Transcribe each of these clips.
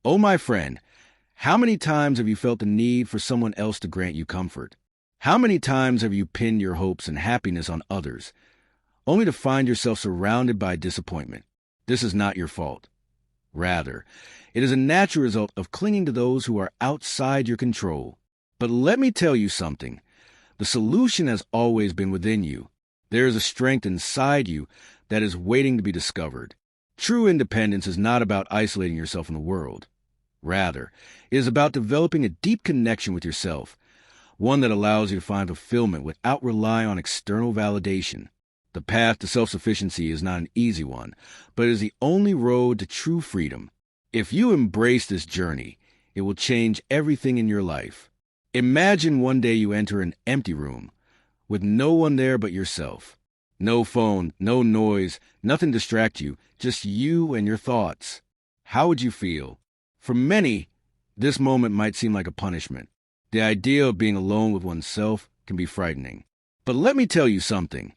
Oh, my friend, how many times have you felt the need for someone else to grant you comfort? How many times have you pinned your hopes and happiness on others, only to find yourself surrounded by disappointment? This is not your fault. Rather, it is a natural result of clinging to those who are outside your control. But let me tell you something. The solution has always been within you. There is a strength inside you that is waiting to be discovered. True independence is not about isolating yourself from the world. Rather, it is about developing a deep connection with yourself, one that allows you to find fulfillment without relying on external validation. The path to self-sufficiency is not an easy one, but it is the only road to true freedom. If you embrace this journey, it will change everything in your life. Imagine one day you enter an empty room, with no one there but yourself. No phone, no noise, nothing to distract you, just you and your thoughts. How would you feel? For many, this moment might seem like a punishment. The idea of being alone with oneself can be frightening. But let me tell you something.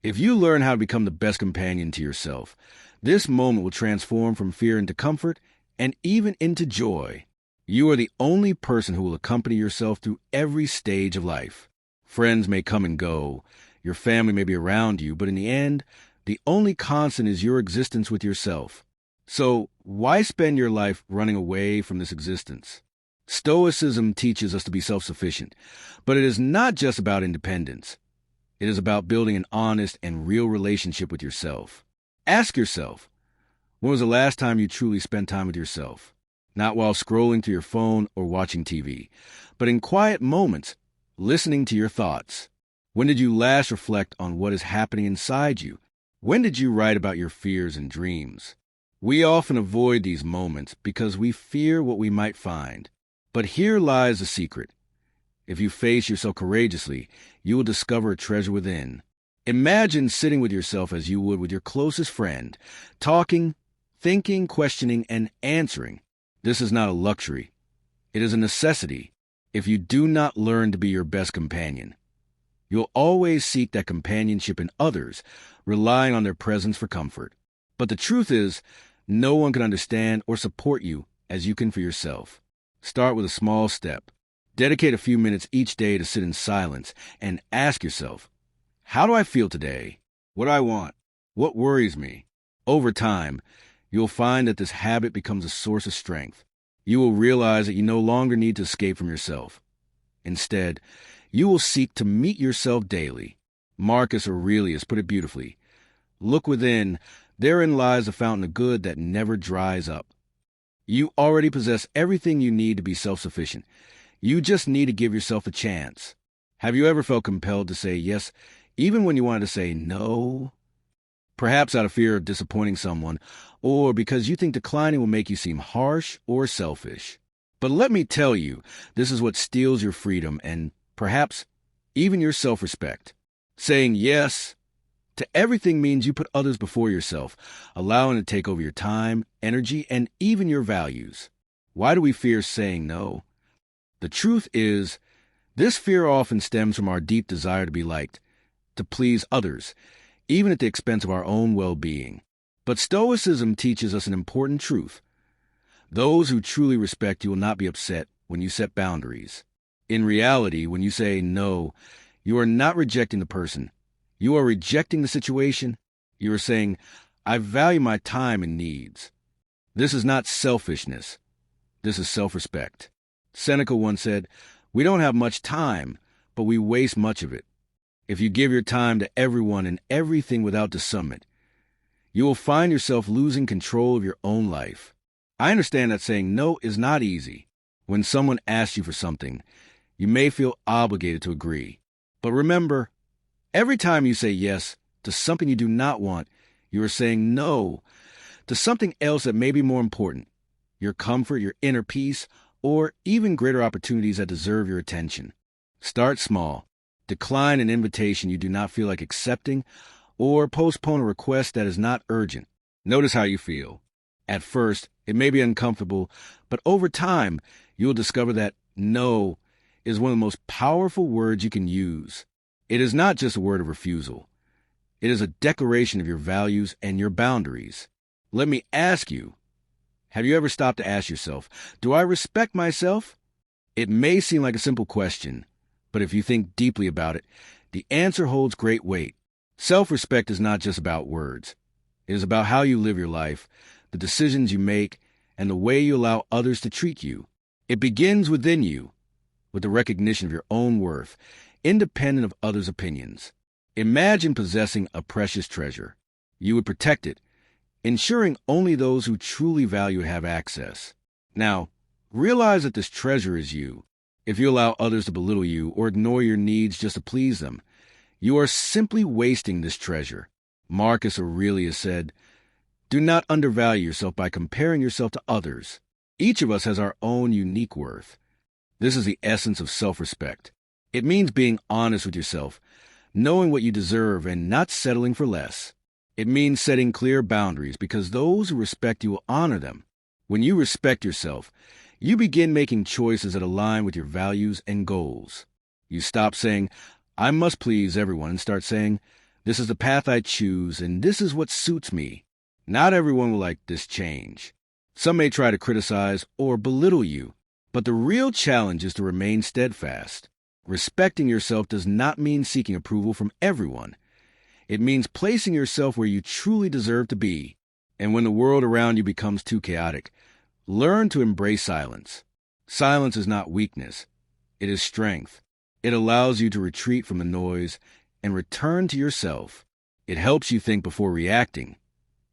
If you learn how to become the best companion to yourself, this moment will transform from fear into comfort and even into joy. You are the only person who will accompany yourself through every stage of life. Friends may come and go, your family may be around you, but in the end, the only constant is your existence with yourself. So, why spend your life running away from this existence? Stoicism teaches us to be self-sufficient, but it is not just about independence. It is about building an honest and real relationship with yourself. Ask yourself, when was the last time you truly spent time with yourself? Not while scrolling through your phone or watching TV, but in quiet moments, listening to your thoughts. When did you last reflect on what is happening inside you? When did you write about your fears and dreams? We often avoid these moments because we fear what we might find. But here lies the secret. If you face yourself courageously, you will discover a treasure within. Imagine sitting with yourself as you would with your closest friend, talking, thinking, questioning, and answering. This is not a luxury. It is a necessity. If you do not learn to be your best companion, you'll always seek that companionship in others, relying on their presence for comfort. But the truth is, no one can understand or support you as you can for yourself. Start with a small step. Dedicate a few minutes each day to sit in silence and ask yourself, how do I feel today? What do I want? What worries me? Over time, you'll find that this habit becomes a source of strength. You will realize that you no longer need to escape from yourself. Instead, you will seek to meet yourself daily. Marcus Aurelius put it beautifully. Look within, therein lies the fountain of good that never dries up. You already possess everything you need to be self-sufficient. You just need to give yourself a chance. Have you ever felt compelled to say yes, even when you wanted to say no? Perhaps out of fear of disappointing someone, or because you think declining will make you seem harsh or selfish. But let me tell you, this is what steals your freedom and, perhaps, even your self-respect. Saying yes to everything means you put others before yourself, allowing it to take over your time, energy, and even your values. Why do we fear saying no? The truth is, this fear often stems from our deep desire to be liked, to please others, even at the expense of our own well-being. But Stoicism teaches us an important truth. Those who truly respect you will not be upset when you set boundaries. In reality, when you say no, you are not rejecting the person. You are rejecting the situation. You are saying, I value my time and needs. This is not selfishness. This is self-respect. Seneca once said, we don't have much time, but we waste much of it. If you give your time to everyone and everything without discernment, you will find yourself losing control of your own life. I understand that saying no is not easy. When someone asks you for something, you may feel obligated to agree. But remember, every time you say yes to something you do not want, you are saying no to something else that may be more important, your comfort, your inner peace, or even greater opportunities that deserve your attention. Start small. Decline an invitation you do not feel like accepting, or postpone a request that is not urgent. Notice how you feel. At first, it may be uncomfortable, but over time, you will discover that no is one of the most powerful words you can use. It is not just a word of refusal. It is a declaration of your values and your boundaries. Let me ask you, Have you ever stopped to ask yourself, do I respect myself? It may seem like a simple question, but if you think deeply about it, the answer holds great weight. Self-respect is not just about words. It is about how you live your life, the decisions you make, and the way you allow others to treat you. It begins within you, with the recognition of your own worth, independent of others' opinions. Imagine possessing a precious treasure. You would protect it, ensuring only those who truly value it have access. Now, realize that this treasure is you. If you allow others to belittle you or ignore your needs just to please them, you are simply wasting this treasure. Marcus Aurelius said, "Do not undervalue yourself by comparing yourself to others. Each of us has our own unique worth." This is the essence of self-respect. It means being honest with yourself, knowing what you deserve and not settling for less. It means setting clear boundaries because those who respect you will honor them. When you respect yourself, you begin making choices that align with your values and goals. You stop saying, "I must please everyone," and start saying, "This is the path I choose, and this is what suits me." Not everyone will like this change. Some may try to criticize or belittle you, but the real challenge is to remain steadfast. Respecting yourself does not mean seeking approval from everyone. It means placing yourself where you truly deserve to be. And when the world around you becomes too chaotic, learn to embrace silence. Silence is not weakness. It is strength. It allows you to retreat from the noise and return to yourself. It helps you think before reacting.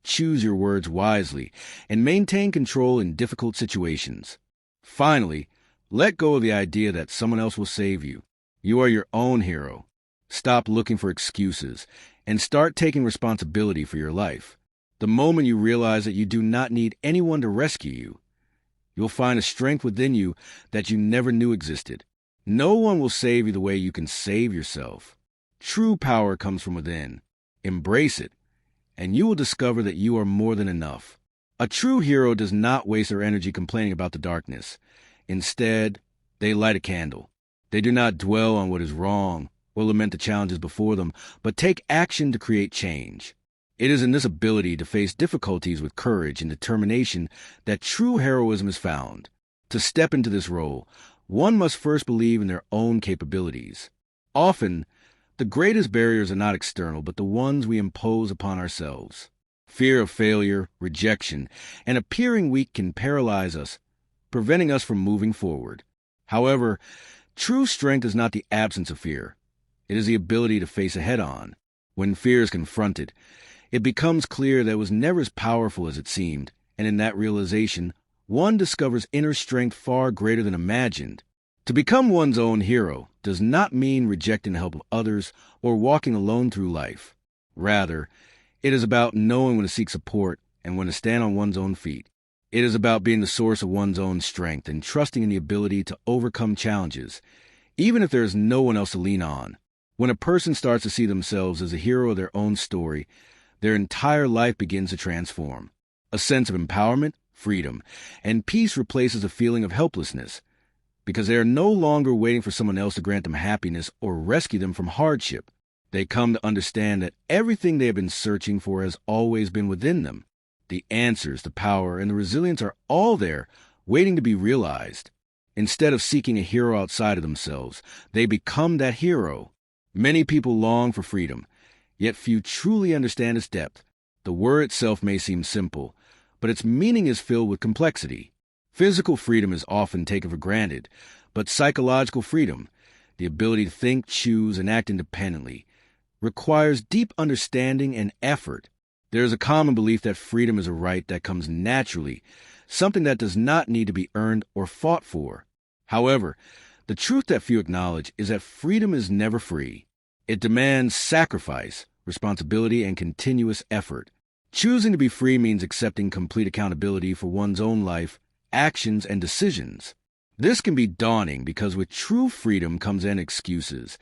Choose your words wisely and maintain control in difficult situations. Finally, let go of the idea that someone else will save you. You are your own hero. Stop looking for excuses and start taking responsibility for your life. The moment you realize that you do not need anyone to rescue you, you'll find a strength within you that you never knew existed. No one will save you the way you can save yourself. True power comes from within. Embrace it, and you will discover that you are more than enough. A true hero does not waste their energy complaining about the darkness. Instead, they light a candle. They do not dwell on what is wrong or lament the challenges before them, but take action to create change. It is in this ability to face difficulties with courage and determination that true heroism is found. To step into this role, one must first believe in their own capabilities. Often, the greatest barriers are not external, but the ones we impose upon ourselves. Fear of failure, rejection, and appearing weak can paralyze us, preventing us from moving forward. However, true strength is not the absence of fear. It is the ability to face it head-on. When fear is confronted, it becomes clear that it was never as powerful as it seemed, and in that realization, one discovers inner strength far greater than imagined. To become one's own hero does not mean rejecting the help of others or walking alone through life. Rather, it is about knowing when to seek support and when to stand on one's own feet. It is about being the source of one's own strength and trusting in the ability to overcome challenges, even if there is no one else to lean on. When a person starts to see themselves as a hero of their own story, their entire life begins to transform. A sense of empowerment, freedom, and peace replaces a feeling of helplessness, because they are no longer waiting for someone else to grant them happiness or rescue them from hardship. They come to understand that everything they have been searching for has always been within them. The answers, the power, and the resilience are all there, waiting to be realized. Instead of seeking a hero outside of themselves, they become that hero. Many people long for freedom, yet few truly understand its depth. The word itself may seem simple, but its meaning is filled with complexity. Physical freedom is often taken for granted, but psychological freedom, the ability to think, choose, and act independently, requires deep understanding and effort. There is a common belief that freedom is a right that comes naturally, something that does not need to be earned or fought for. However, the truth that few acknowledge is that freedom is never free. It demands sacrifice, responsibility, and continuous effort. Choosing to be free means accepting complete accountability for one's own life, actions, and decisions. This can be daunting because with true freedom comes in excuses.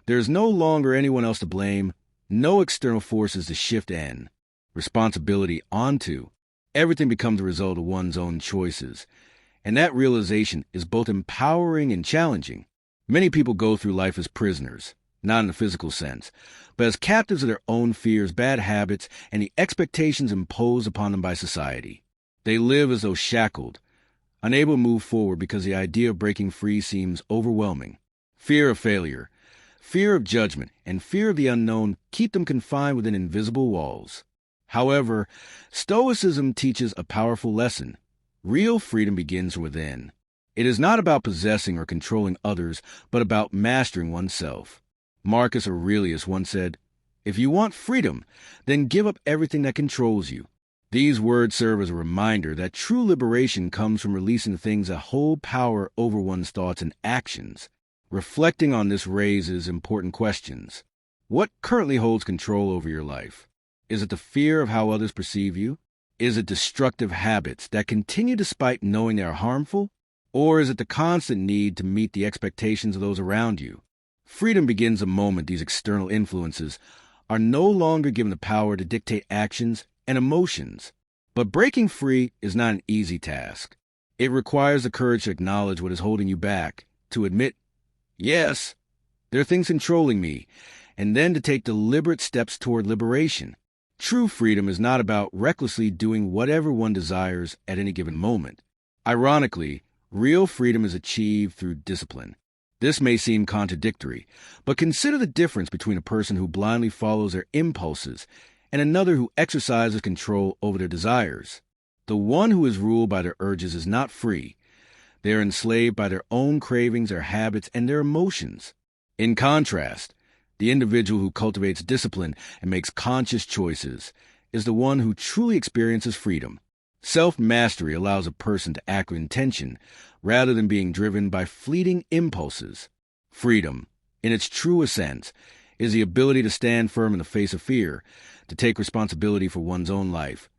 There is no longer anyone else to blame, no external forces to shift in, responsibility onto. Everything becomes a result of one's own choices. And that realization is both empowering and challenging. Many people go through life as prisoners, not in the physical sense, but as captives of their own fears, bad habits, and the expectations imposed upon them by society. They live as though shackled, unable to move forward because the idea of breaking free seems overwhelming. Fear of failure, fear of judgment, and fear of the unknown keep them confined within invisible walls. However, Stoicism teaches a powerful lesson. Real freedom begins from within. It is not about possessing or controlling others, but about mastering oneself. Marcus Aurelius once said, "If you want freedom, then give up everything that controls you." These words serve as a reminder that true liberation comes from releasing things that hold power over one's thoughts and actions. Reflecting on this raises important questions. What currently holds control over your life? Is it the fear of how others perceive you? Is it destructive habits that continue despite knowing they are harmful? Or is it the constant need to meet the expectations of those around you? Freedom begins the moment these external influences are no longer given the power to dictate actions and emotions. But breaking free is not an easy task. It requires the courage to acknowledge what is holding you back, to admit, yes, there are things controlling me, and then to take deliberate steps toward liberation. True freedom is not about recklessly doing whatever one desires at any given moment. Ironically, real freedom is achieved through discipline. This may seem contradictory, but consider the difference between a person who blindly follows their impulses and another who exercises control over their desires. The one who is ruled by their urges is not free. They are enslaved by their own cravings, their habits, and their emotions. In contrast, the individual who cultivates discipline and makes conscious choices is the one who truly experiences freedom. Self-mastery allows a person to act with intention rather than being driven by fleeting impulses. Freedom, in its truest sense, is the ability to stand firm in the face of fear, to take responsibility for one's own life,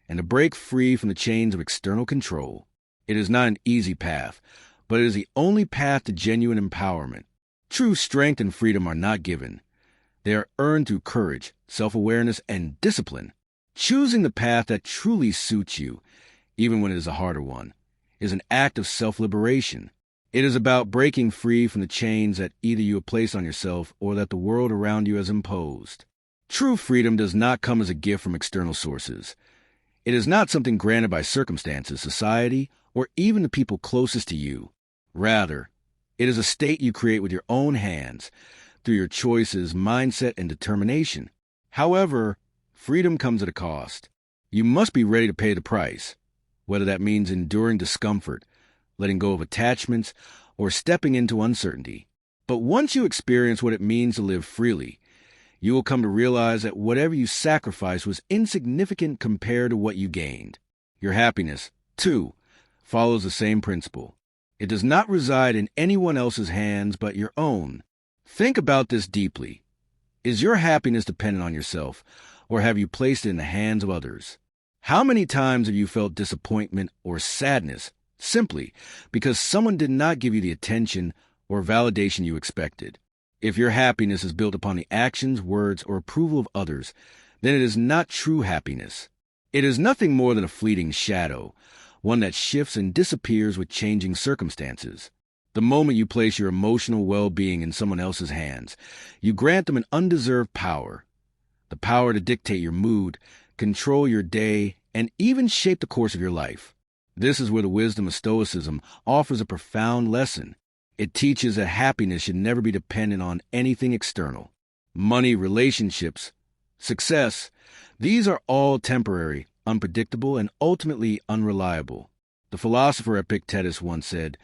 and to break free from the chains of external control. It is not an easy path, but it is the only path to genuine empowerment. True strength and freedom are not given. They are earned through courage, self-awareness, and discipline. Choosing the path that truly suits you, even when it is a harder one, is an act of self-liberation. It is about breaking free from the chains that either you have placed on yourself or that the world around you has imposed. True freedom does not come as a gift from external sources. It is not something granted by circumstances, society, or even the people closest to you. Rather, it is a state you create with your own hands, through your choices, mindset, and determination. However, freedom comes at a cost. You must be ready to pay the price, whether that means enduring discomfort, letting go of attachments, or stepping into uncertainty. But once you experience what it means to live freely, you will come to realize that whatever you sacrificed was insignificant compared to what you gained. Your happiness, too, follows the same principle. It does not reside in anyone else's hands but your own. Think about this deeply. Is your happiness dependent on yourself, or have you placed it in the hands of others? How many times have you felt disappointment or sadness simply because someone did not give you the attention or validation you expected? If your happiness is built upon the actions, words, or approval of others, then it is not true happiness. It is nothing more than a fleeting shadow, one that shifts and disappears with changing circumstances. The moment you place your emotional well-being in someone else's hands, you grant them an undeserved power. The power to dictate your mood, control your day, and even shape the course of your life. This is where the wisdom of Stoicism offers a profound lesson. It teaches that happiness should never be dependent on anything external. Money, relationships, success, these are all temporary, unpredictable, and ultimately unreliable. The philosopher Epictetus once said,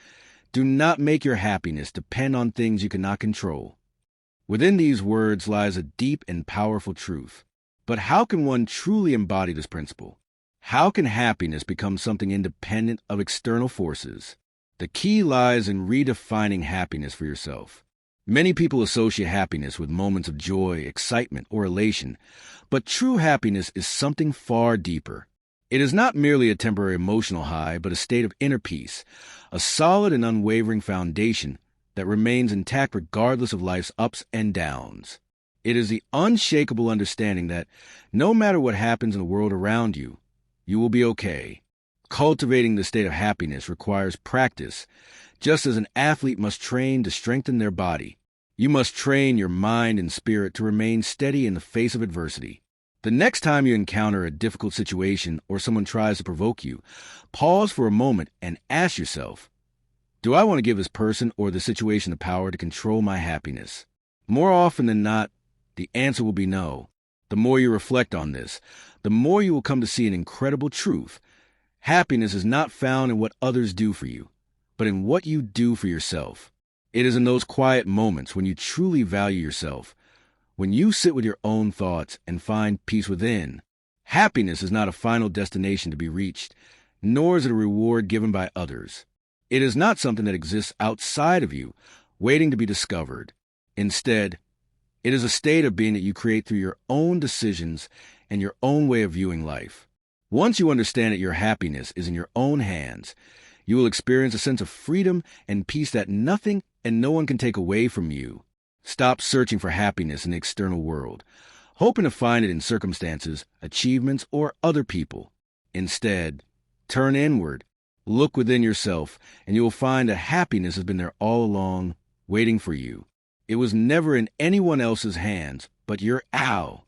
"Do not make your happiness depend on things you cannot control." Within these words lies a deep and powerful truth. But how can one truly embody this principle? How can happiness become something independent of external forces? The key lies in redefining happiness for yourself. Many people associate happiness with moments of joy, excitement, or elation, but true happiness is something far deeper. It is not merely a temporary emotional high, but a state of inner peace, a solid and unwavering foundation that remains intact regardless of life's ups and downs. It is the unshakable understanding that no matter what happens in the world around you, you will be okay. Cultivating the state of happiness requires practice, just as an athlete must train to strengthen their body. You must train your mind and spirit to remain steady in the face of adversity. The next time you encounter a difficult situation or someone tries to provoke you, pause for a moment and ask yourself, do I want to give this person or the situation the power to control my happiness? More often than not, the answer will be no. The more you reflect on this, the more you will come to see an incredible truth. Happiness is not found in what others do for you, but in what you do for yourself. It is in those quiet moments when you truly value yourself, when you sit with your own thoughts and find peace within. Happiness is not a final destination to be reached, nor is it a reward given by others. It is not something that exists outside of you, waiting to be discovered. Instead, it is a state of being that you create through your own decisions and your own way of viewing life. Once you understand that your happiness is in your own hands, you will experience a sense of freedom and peace that nothing and no one can take away from you. Stop searching for happiness in the external world, hoping to find it in circumstances, achievements, or other people. Instead, turn inward. Look within yourself, and you will find that happiness has been there all along, waiting for you. It was never in anyone else's hands but your own.